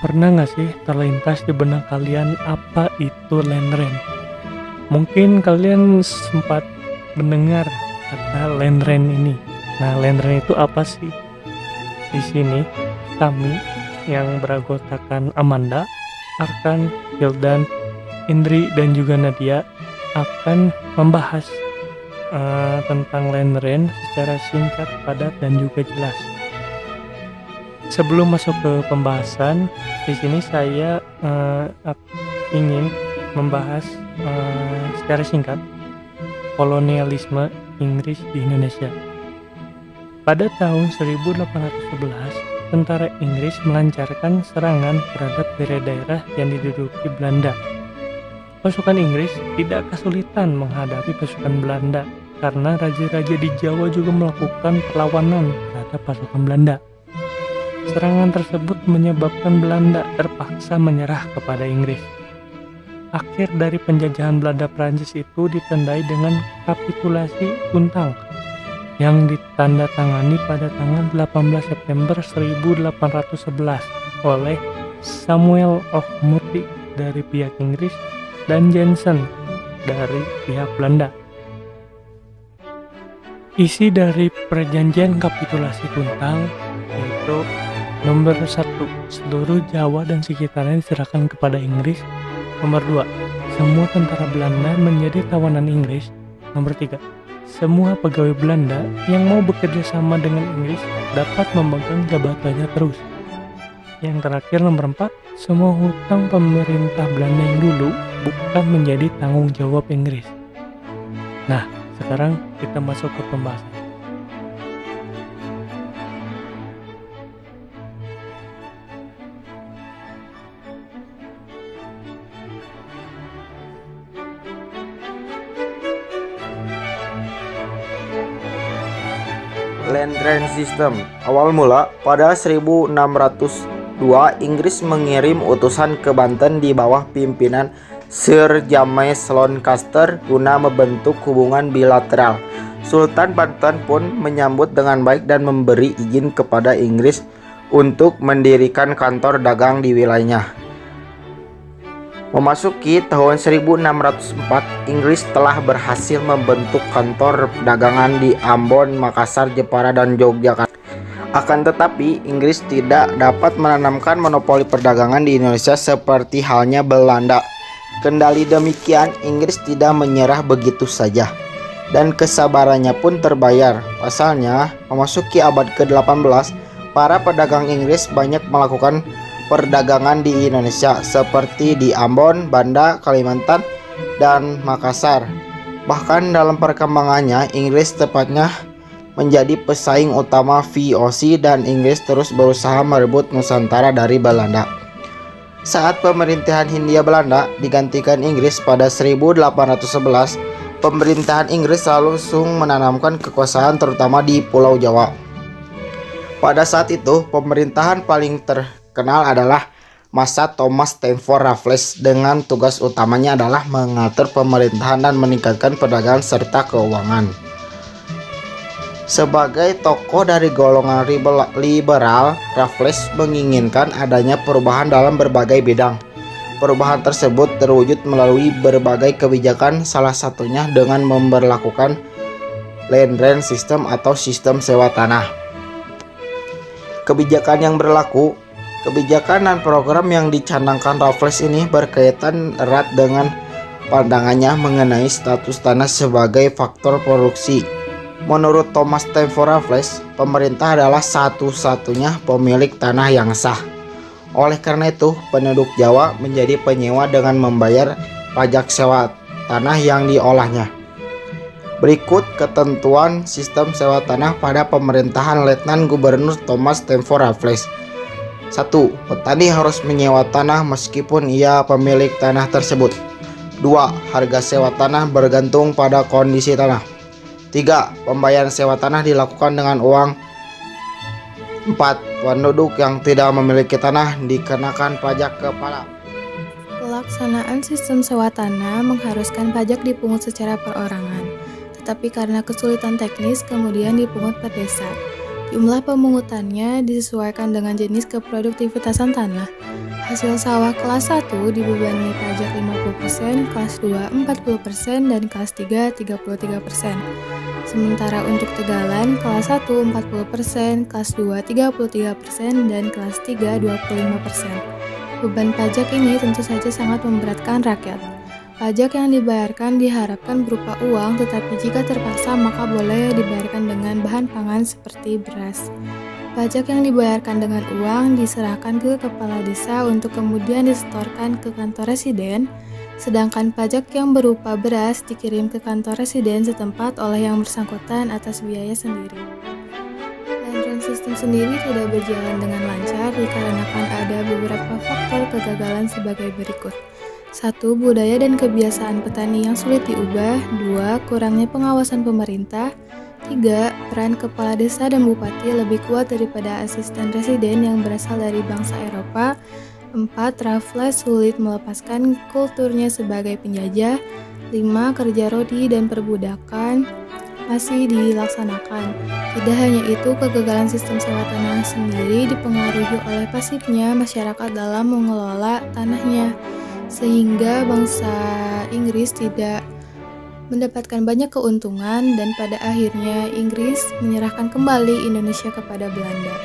Pernah nggak sih terlintas di benak kalian apa itu land rent? Mungkin kalian sempat mendengar kata land rent ini. Nah, land rent itu apa sih? Di sini kami yang beranggotakan Amanda, Arkan, Hildan, Indri dan juga Nadia akan membahas tentang land rent secara singkat, padat dan juga jelas. Sebelum masuk ke pembahasan, di sini saya ingin membahas secara singkat kolonialisme Inggris di Indonesia. Pada tahun 1811, tentara Inggris melancarkan serangan terhadap daerah-daerah yang diduduki Belanda. Pasukan Inggris tidak kesulitan menghadapi pasukan Belanda karena raja-raja di Jawa juga melakukan perlawanan terhadap pasukan Belanda. Serangan tersebut menyebabkan Belanda terpaksa menyerah kepada Inggris. Akhir dari penjajahan Belanda Prancis itu ditandai dengan kapitulasi Tuntang yang ditandatangani pada tanggal 18 September 1811 oleh Samuel of Murti dari pihak Inggris dan Jensen dari pihak Belanda. Isi dari perjanjian kapitulasi Tuntang yaitu nomor 1, seluruh Jawa dan sekitarnya diserahkan kepada Inggris. Nomor 2, semua tentara Belanda menjadi tawanan Inggris. Nomor 3, semua pegawai Belanda yang mau bekerja sama dengan Inggris dapat memegang jabatannya terus. Yang terakhir nomor 4, semua hutang pemerintah Belanda yang dulu bukan menjadi tanggung jawab Inggris. Nah, sekarang kita masuk ke pembahasan. Land Rent System. Awal mula pada 1602 Inggris mengirim utusan ke Banten di bawah pimpinan Sir James Lancaster guna membentuk hubungan bilateral. Sultan Banten pun menyambut dengan baik dan memberi izin kepada Inggris untuk mendirikan kantor dagang di wilayahnya. Memasuki tahun 1604, Inggris telah berhasil membentuk kantor dagangan di Ambon, Makassar, Jepara, dan Yogyakarta. Akan tetapi, Inggris tidak dapat menanamkan monopoli perdagangan di Indonesia seperti halnya Belanda. Kendali demikian, Inggris tidak menyerah begitu saja, dan kesabarannya pun terbayar. Pasalnya, memasuki abad ke-18, para pedagang Inggris banyak melakukan perdagangan di Indonesia seperti di Ambon, Banda, Kalimantan, dan Makassar. Bahkan dalam perkembangannya, Inggris tepatnya menjadi pesaing utama VOC dan Inggris terus berusaha merebut Nusantara dari Belanda. Saat pemerintahan Hindia Belanda digantikan Inggris pada 1811, pemerintahan Inggris langsung menanamkan kekuasaan terutama di Pulau Jawa. Pada saat itu, pemerintahan paling terkenal adalah masa Thomas Stamford Raffles dengan tugas utamanya adalah mengatur pemerintahan dan meningkatkan perdagangan serta keuangan. Sebagai tokoh dari golongan liberal, Raffles menginginkan adanya perubahan dalam berbagai bidang. Perubahan tersebut terwujud melalui berbagai kebijakan, salah satunya dengan memberlakukan land rent system atau sistem sewa tanah. Kebijakan dan program yang dicanangkan Raffles ini berkaitan erat dengan pandangannya mengenai status tanah sebagai faktor produksi. Menurut Thomas Stamford Raffles, pemerintah adalah satu-satunya pemilik tanah yang sah. Oleh karena itu, penduduk Jawa menjadi penyewa dengan membayar pajak sewa tanah yang diolahnya. Berikut ketentuan sistem sewa tanah pada pemerintahan Letnan Gubernur Thomas Stamford Raffles. 1. Petani harus menyewa tanah meskipun ia pemilik tanah tersebut. 2. Harga sewa tanah bergantung pada kondisi tanah. 3. Pembayaran sewa tanah dilakukan dengan uang. 4. Penduduk yang tidak memiliki tanah dikenakan pajak kepala. Pelaksanaan sistem sewa tanah mengharuskan pajak dipungut secara perorangan, tetapi karena kesulitan teknis kemudian dipungut per desa. Jumlah pemungutannya disesuaikan dengan jenis keproduktivitasan tanah. Hasil sawah kelas 1 dibebani pajak 50%, kelas 2 40%, dan kelas 3 33%. Sementara untuk tegalan, kelas 1 40%, kelas 2 33%, dan kelas 3 25%. Beban pajak ini tentu saja sangat memberatkan rakyat. Pajak yang dibayarkan diharapkan berupa uang, tetapi jika terpaksa maka boleh dibayarkan dengan bahan pangan seperti beras. Pajak yang dibayarkan dengan uang diserahkan ke kepala desa untuk kemudian disetorkan ke kantor residen, sedangkan pajak yang berupa beras dikirim ke kantor residen setempat oleh yang bersangkutan atas biaya sendiri. Land sistem sendiri tidak berjalan dengan lancar dikarenakan ada beberapa faktor kegagalan sebagai berikut. 1. Budaya dan kebiasaan petani yang sulit diubah. 2. Kurangnya pengawasan pemerintah. 3. Peran kepala desa dan bupati lebih kuat daripada asisten residen yang berasal dari bangsa Eropa. 4. Raffles sulit melepaskan kulturnya sebagai penjajah. 5. Kerja rodi dan perbudakan masih dilaksanakan. Tidak hanya itu, kegagalan sistem sewa tanah sendiri dipengaruhi oleh pasifnya masyarakat dalam mengelola tanahnya, sehingga bangsa Inggris tidak mendapatkan banyak keuntungan dan pada akhirnya Inggris menyerahkan kembali Indonesia kepada Belanda.